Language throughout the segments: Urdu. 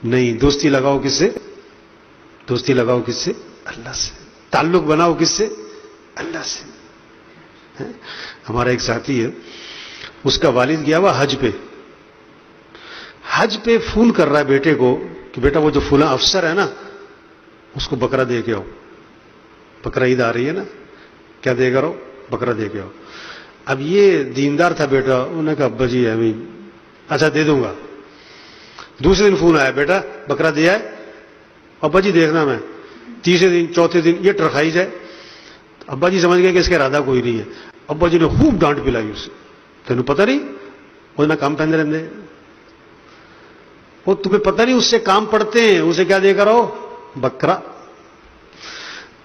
نہیں، دوستی لگاؤ کس سے؟ دوستی لگاؤ کس سے؟ اللہ سے. تعلق بناؤ کس سے؟ اللہ سے. ہمارا ایک ساتھی ہے، اس کا والد گیا ہوا حج پہ. حج پہ فون کر رہا ہے بیٹے کو کہ بیٹا وہ جو فلاں افسر ہے نا اس کو بکرا دے کے آؤ. بکرا عید آ رہی ہے نا، کیا دے کر آؤ؟ بکرا دے کے آؤ. اب یہ دیندار تھا بیٹا، انہوں نے کہا ابا جی اچھا دے دوں گا. دوسرے دن فون آیا، بیٹا بکرا دیا ہے؟ ابا جی دیکھنا میں. تیسرے دن، چوتھے دن یہ ٹرکھائی جائے. ابا جی سمجھ گئے کہ اس کا ارادہ کوئی نہیں ہے. ابا جی نے خوب ڈانٹ پلائی اسے. تینوں پتہ نہیں وہ نہ کام پہنتے رہتے، وہ تمہیں پتہ نہیں اس سے کام پڑتے ہیں، اسے کیا دے کر آؤ؟ بکرا.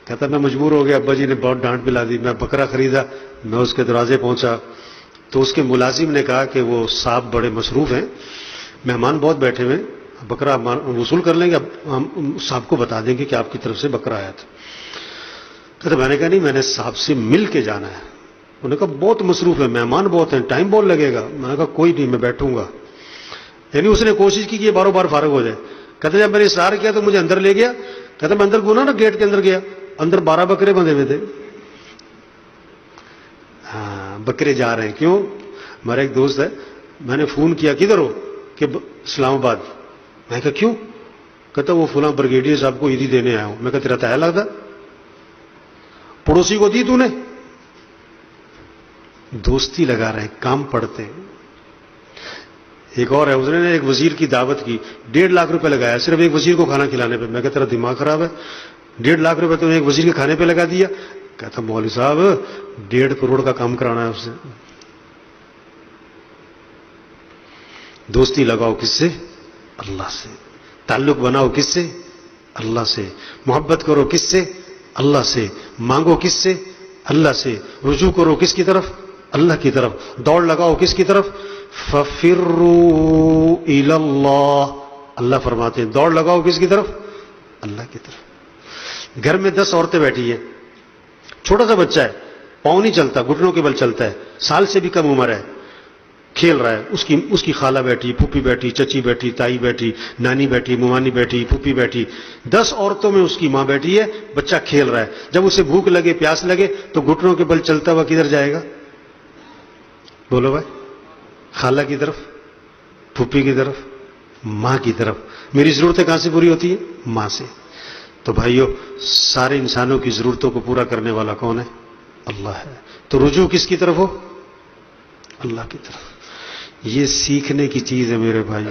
کہتا میں مجبور ہو گیا، ابا جی نے بہت ڈانٹ پلا دی. میں بکرا خریدا، میں اس کے دروازے پہنچا تو اس کے ملازم نے کہا کہ وہ صاحب بڑے مصروف ہیں، مہمان بہت بیٹھے ہوئے، بکرا وصول کر لیں گے، ہم صاحب کو بتا دیں گے کہ آپ کی طرف سے بکرا آیا تھا. کہتا میں نے کہا نہیں، میں نے صاحب سے مل کے جانا ہے. انہوں نے کہا بہت مصروف ہے، مہمان بہت ہیں، ٹائم بہت لگے گا. میں نے کہا کوئی نہیں، میں بیٹھوں گا. یعنی اس نے کوشش کی کہ یہ باروں بار فارغ ہو جائے. کہتے جب میں نے اصرار کیا تو مجھے اندر لے گیا. کہتا میں اندر گنا نا، گیٹ کے اندر گیا، اندر 12 بکرے بندھے ہوئے تھے. ہاں بکرے جا رہے ہیں. کیوں؟ ہمارا ایک دوست ہے، میں نے فون کیا کدھر ہو؟ کہ اسلام آباد. میں کہا کیوں؟ کہتا وہ فلاں بریگیڈیئر صاحب کو عیدی دینے آیا ہوں. میں کہا تیرا تایا لگتا، پڑوسی کو دی تو نے؟ دوستی لگا رہے ہیں، کام پڑتے ہیں. ایک اور ہے، اس نے ایک وزیر کی دعوت کی، 1.5 لاکھ روپے لگایا صرف ایک وزیر کو کھانا کھلانے پہ. میں کہا تیرا دماغ خراب ہے، 1.5 لاکھ روپے تو نے ایک وزیر کے کھانے پہ لگا دیا. کہتا مولوی صاحب 1.5 کروڑ کا کام کرانا ہے اس سے. دوستی لگاؤ کس سے؟ اللہ سے. تعلق بناؤ کس سے؟ اللہ سے. محبت کرو کس سے؟ اللہ سے. مانگو کس سے؟ اللہ سے. رجوع کرو کس کی طرف؟ اللہ کی طرف. دوڑ لگاؤ کس کی طرف؟ فَفِرُّوا إِلَى اللَّهِ. اللہ فرماتے ہیں دوڑ لگاؤ کس کی طرف؟ اللہ کی طرف. گھر میں 10 عورتیں بیٹھی ہیں، چھوٹا سا بچہ ہے، پاؤں نہیں چلتا، گھٹنوں کے بل چلتا ہے، سال سے بھی کم عمر ہے، کھیل رہا ہے. اس کی خالہ بیٹھی، پھوپھی بیٹھی، چچی بیٹھی، تائی بیٹھی، نانی بیٹھی، ممانی بیٹھی، پھوپھی بیٹھی. 10 عورتوں میں اس کی ماں بیٹھی ہے، بچہ کھیل رہا ہے. جب اسے بھوک لگے، پیاس لگے تو گھٹنوں کے بل چلتا ہوا کدھر جائے گا؟ بولو بھائی. خالہ کی طرف، پھوپھی کی طرف، ماں کی طرف. میری ضرورتیں کہاں سے پوری ہوتی ہیں؟ ماں سے. تو بھائیو سارے انسانوں کی ضرورتوں کو پورا کرنے والا کون ہے؟ اللہ ہے. تو رجوع کس کی طرف ہو؟ اللہ کی طرف. یہ سیکھنے کی چیز ہے میرے بھائیو،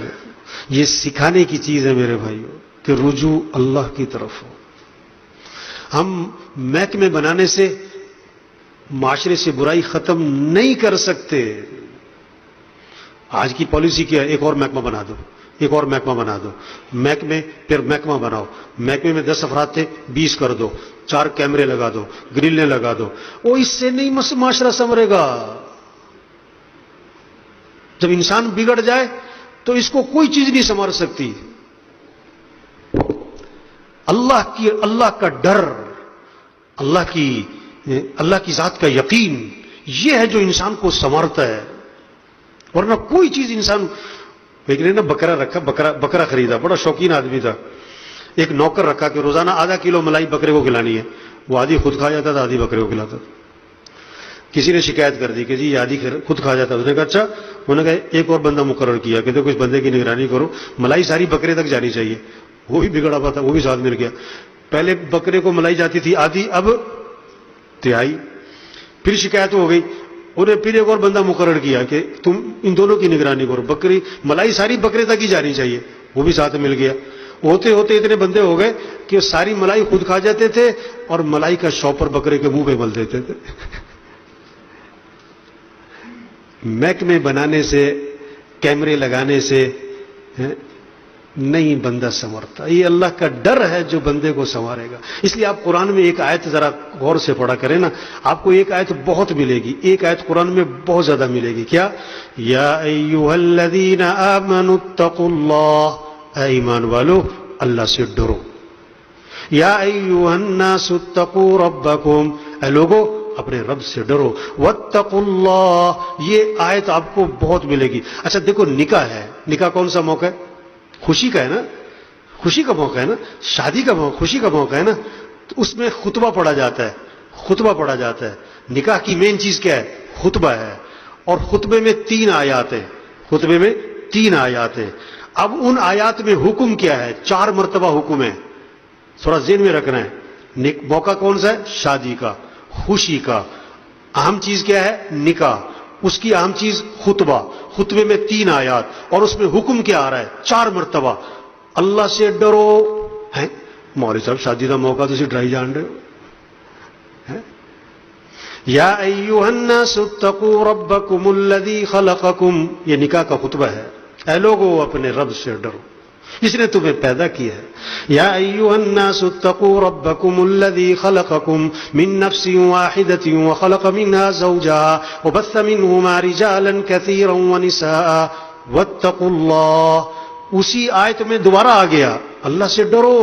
یہ سکھانے کی چیز ہے میرے بھائیو کہ رجوع اللہ کی طرف ہو. ہم محکمے بنانے سے معاشرے سے برائی ختم نہیں کر سکتے. آج کی پالیسی کیا ہے؟ ایک اور محکمہ بنا دو، ایک اور محکمہ بنا دو. محکمے پھر محکمہ بناؤ. محکمے میں 10 افراد تھے، 20 کر دو، 4 کیمرے لگا دو، گرلیں لگا دو. وہ اس سے نہیں معاشرہ سنورے گا. جب انسان بگڑ جائے تو اس کو کوئی چیز نہیں سنوار سکتی. اللہ کا ڈر، اللہ کی ذات کا یقین، یہ ہے جو انسان کو سنوارتا ہے. ورنہ کوئی چیز انسان. ایک نے نا بکرا رکھا، بکرا خریدا، بڑا شوقین آدمی تھا. ایک نوکر رکھا کہ روزانہ ½ کلو ملائی بکرے کو کھلانی ہے. وہ آدھی خود کھا جاتا تھا، آدھی بکرے کو کھلاتا تھا. کسی نے شکایت کر دی کہ جی یہ آدھی خود کھا جاتا. اس نے کہا اچھا. انہوں نے کہا ایک اور بندہ مقرر کیا کہ دیکھو اس بندے کی نگرانی کرو، ملائی ساری بکرے تک جانی چاہیے. وہ بھی بگڑا ہوا تھا، وہ بھی ساتھ مل گیا. پہلے بکرے کو ملائی جاتی تھی آدھی، اب تہائی. پھر شکایت ہو گئی، انہیں پھر ایک اور بندہ مقرر کیا کہ تم ان دونوں کی نگرانی کرو، بکری ملائی ساری بکرے تک ہی جانی چاہیے. وہ بھی ساتھ مل گیا. ہوتے ہوتے اتنے بندے ہو گئے کہ ساری ملائی خود کھا جاتے تھے اور ملائی کا شاپر بکرے کے منہ پہ مل دیتے تھے. محکمے بنانے سے، کیمرے لگانے سے نہیں بندہ سنورتا. یہ اللہ کا ڈر ہے جو بندے کو سنوارے گا. اس لیے آپ قرآن میں ایک آیت ذرا غور سے پڑھا کریں نا، آپ کو ایک آیت بہت ملے گی، ایک آیت قرآن میں بہت زیادہ ملے گی. کیا؟ یا ایھا الذین آمنوا اتقوا اللہ. اے ایمان والو اللہ سے ڈرو. یا ایھا الناس اتقوا ربکم. اے لوگو اپنے رب سے ڈرو. واتقوا اللہ. یہ آیت آپ کو بہت ملے گی. اچھا دیکھو، نکاح ہے، نکاح کون سا موقع ہے؟ خوشی کا ہے نا. خوشی کا موقع ہے نا، شادی کا موقع، خوشی کا موقع ہے نا، تو اس میں خطبہ پڑھا جاتا ہے، خطبہ پڑھا جاتا ہے. نکاح کی مین چیز کیا ہے؟ خطبہ ہے. اور خطبے میں 3 آیات ہیں، خطبے میں 3 آیات ہیں. اب ان آیات میں حکم کیا ہے؟ 4 مرتبہ حکم ہے، تھوڑا ذہن میں رکھنا ہے. موقع کون سا ہے؟ شادی کا، خوشی کا. اہم چیز کیا ہے؟ نکاح. اس کی اہم چیز خطبہ. خطبے میں 3 آیات، اور اس میں حکم کیا آ رہا ہے؟ 4 مرتبہ. اللہ سے ڈرو. ہے مولوی صاحب شادی کا موقع تو ڈرائی جان رہے ہو. یا ایھا الناس اتقوا ربکم الذی خلقکم، یہ نکاح کا خطبہ ہے. اے لوگو اپنے رب سے ڈرو جس نے تمہیں پیدا کیا ہے. یا ایھا الناس اتقوا ربکم الذی خلقکم من نفس واحدۃ وخلق منها زوجها وبث منهما رجالا كثيرا ونساء واتقوا اللہ. اسی آیت میں دوبارہ آ گیا اللہ سے ڈرو،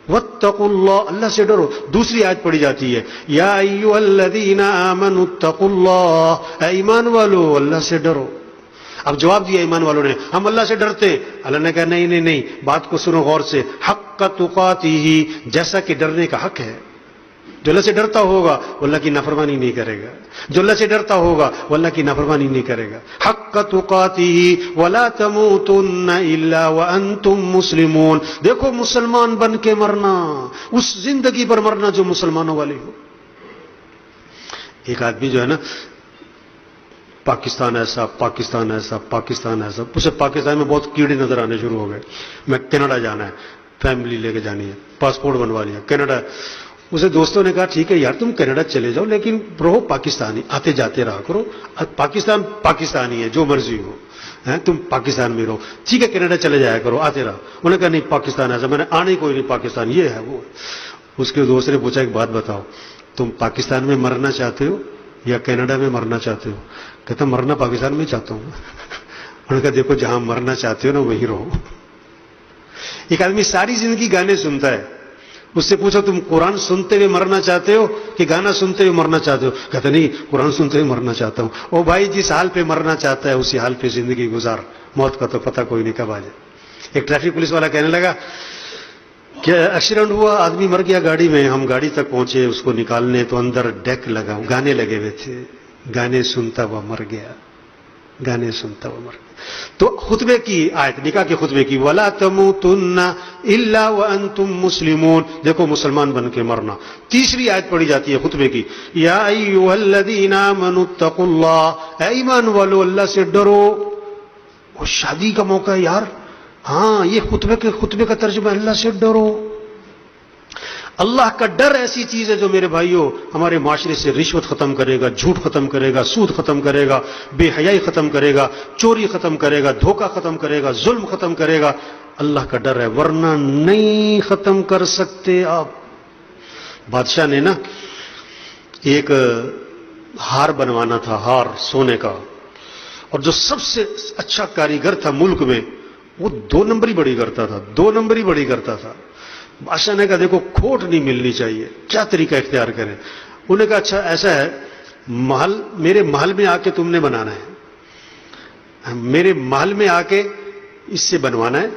واتقوا اللہ، اللہ سے ڈرو. دوسری آیت پڑھی جاتی ہے یا ایھا الذین آمنوا اتقوا اللہ، اے ایمان والو اللہ سے ڈرو. اب جواب دیا ایمان والوں نے ہم اللہ سے ڈرتے ہیں. اللہ نے کہا نہیں نہیں نہیں، بات کو سنو غور سے. حق تقاتہ، جیسا کہ ڈرنے کا حق ہے. جو اللہ سے ڈرتا ہوگا وہ اللہ کی نافرمانی نہیں کرے گا، جو اللہ سے ڈرتا ہوگا وہ اللہ کی نافرمانی نہیں کرے گا. حق تقاتہ ولا تموتن الا وانتم مسلمون. دیکھو مسلمان بن کے مرنا، اس زندگی پر مرنا جو مسلمانوں والی ہو. ایک آدمی جو ہے نا، پاکستان ایسا، پاکستان ایسا، پاکستان ایسا، اسے پاکستان میں بہت کیڑے نظر آنے شروع ہو گئے. میں کینیڈا جانا ہے، فیملی لے کے جانی ہے، پاسپورٹ بنوا لیا، کینیڈا. اسے دوستوں نے کہا ٹھیک ہے یار تم کینیڈا چلے جاؤ لیکن رہو پاکستانی، آتے جاتے رہا کرو. پاکستان پاکستانی ہے، جو مرضی ہو، تم پاکستان میں رہو. ٹھیک ہے کینیڈا چلے جایا کرو، آتے رہا. انہوں نے کہا نہیں پاکستان ایسا. میں نے آنے ہی کوئی نہیں، پاکستان یہ ہے وہ. اس کے دوست نے پوچھا ایک بات بتاؤ، تم پاکستان میں مرنا چاہتے ہو یا کینیڈا میں مرنا چاہتے ہو؟ کہتا مرنا پاکستان میں چاہتا ہوں. انہوں نے کہا دیکھو جہاں مرنا چاہتے ہو نا وہیں رہو. ایک آدمی ساری زندگی گانے سنتا ہے، اس سے پوچھو تم قرآن سنتے ہوئے مرنا چاہتے ہو کہ گانا سنتے ہوئے مرنا چاہتے ہو؟ کہتا نہیں قرآن سنتے ہوئے مرنا چاہتا ہوں. او بھائی جس حال پہ مرنا چاہتا ہے اسی حال پہ زندگی گزار، موت کا تو پتہ کوئی نہیں کب آ جائے. ایک ٹریفک پولیس والا کہنے لگا کہ ایکسیڈنٹ ہوا، آدمی مر گیا گاڑی میں. ہم گاڑی تک پہنچے اس کو نکالنے تو اندر ڈیک لگا، گانے لگے ہوئے تھے. گانے سنتا ہوا مر گیا، گانے سنتا ہوا مر گیا. تو خطبے کی آیت، نکاح کے خطبے کی وَلَا تَمُوتُنَّ إِلَّا وَأَنْتُمْ مُسْلِمُونَ، دیکھو مسلمان بن کے مرنا. تیسری آیت پڑھی جاتی ہے خطبے کی یا ایھا الذین آمنوا اتقوا اللہ، اے ایمان والو اللہ سے ڈرو. اور شادی کا موقع ہے یار، ہاں یہ خطبے کا ترجمہ اللہ سے ڈرو. اللہ کا ڈر ایسی چیز ہے جو میرے بھائیوں ہمارے معاشرے سے رشوت ختم کرے گا، جھوٹ ختم کرے گا، سود ختم کرے گا، بے حیائی ختم کرے گا، چوری ختم کرے گا، دھوکہ ختم کرے گا، ظلم ختم کرے گا. اللہ کا ڈر ہے، ورنہ نہیں ختم کر سکتے آپ. بادشاہ نے نا ایک ہار بنوانا تھا، ہار سونے کا، اور جو سب سے اچھا کاریگر تھا ملک میں وہ 2 نمبری بڑی کرتا تھا، 2 نمبری بڑی کرتا تھا. بادشاہ نے کہا دیکھو کھوٹ نہیں ملنی چاہیے، کیا طریقہ اختیار کریں؟ انہوں نے کہا اچھا ایسا ہے، میرے محل میں آ کے تم نے بنانا ہے، میرے محل میں آ کے اس سے بنوانا ہے،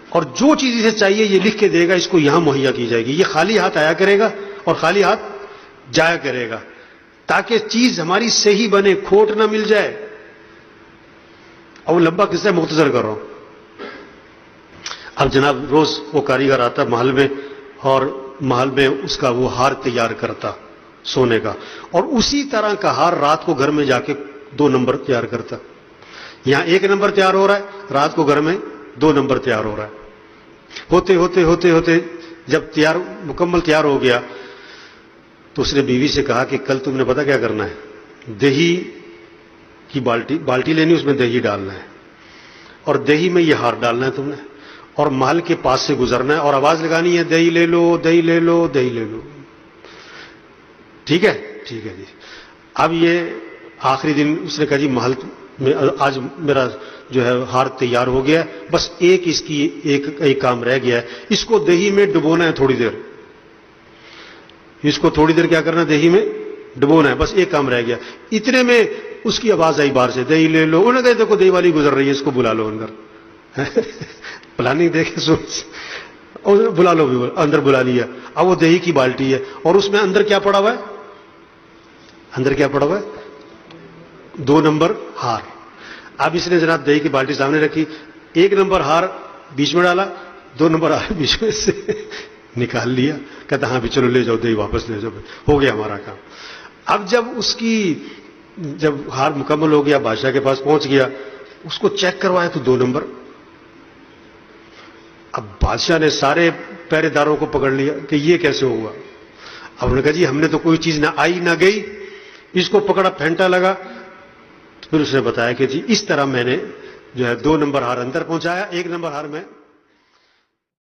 اور جو چیز اسے چاہیے یہ لکھ کے دے گا، اس کو یہاں مہیا کی جائے گی. یہ خالی ہاتھ آیا کرے گا اور خالی ہاتھ جایا کرے گا، تاکہ چیز ہماری صحیح بنے، کھوٹ نہ مل جائے. اور لمبا قصہ مختصر کر رہا ہوں. اب جناب روز وہ کاریگر آتا محل میں اور محل میں اس کا وہ ہار تیار کرتا سونے کا، اور اسی طرح کا ہار رات کو گھر میں جا کے 2 نمبر تیار کرتا. یہاں 1 نمبر تیار ہو رہا ہے، رات کو گھر میں 2 نمبر تیار ہو رہا ہے. ہوتے ہوتے ہوتے ہوتے جب مکمل تیار ہو گیا تو اس نے بیوی سے کہا کہ کل تم نے پتا کیا کرنا ہے، دہی کی بالٹی لینی، اس میں دہی ڈالنا ہے اور دہی میں یہ ہار ڈالنا ہے تم نے، اور محل کے پاس سے گزرنا ہے اور آواز لگانی ہے دہی لے لو، دہی لے لو، دہی لے لو. ٹھیک ہے ٹھیک ہے جی. اب یہ آخری دن اس نے کہا جی محل میں آج میرا جو ہے ہار تیار ہو گیا ہے، بس ایک کام رہ گیا ہے، اس کو دہی میں ڈبونا ہے تھوڑی دیر، اس کو تھوڑی دیر کیا کرنا، دہی میں ڈبونا ہے، بس ایک کام رہ گیا. اتنے میں اس کی آواز آئی باہر سے دہی لے لو. انہوں نے کہا دیکھو دہی والی گزر رہی ہے، اس کو بلا لو اندر. پلاننگ دیکھے سوچ، اور بلا لو بھی، اندر بلا لیا. اب وہ دہی کی بالٹی ہے اور اس میں اندر کیا پڑا ہوا ہے؟ اندر کیا پڑا ہوا ہے؟ 2 نمبر ہار. اب اس نے جناب دہی کی بالٹی سامنے رکھی، 1 نمبر ہار بیچ میں ڈالا، 2 نمبر ہار بیچ میں سے نکال لیا. کہتا ہاں بھی چلو لے جاؤ دہی واپس لے جاؤ، ہو گیا ہمارا کام. اب جب ہار مکمل ہو گیا، بادشاہ کے پاس پہنچ گیا، اس کو چیک کروایا تو 2 نمبر. اب بادشاہ نے سارے پہرے داروں کو پکڑ لیا کہ یہ کیسے ہوا. اب انہوں نے کہا جی ہم نے تو کوئی چیز نہ آئی نہ گئی، اس کو پکڑا پھینٹا لگا. پھر اس نے بتایا کہ جی اس طرح میں نے جو ہے 2 نمبر ہار اندر پہنچایا، 1 نمبر ہار میں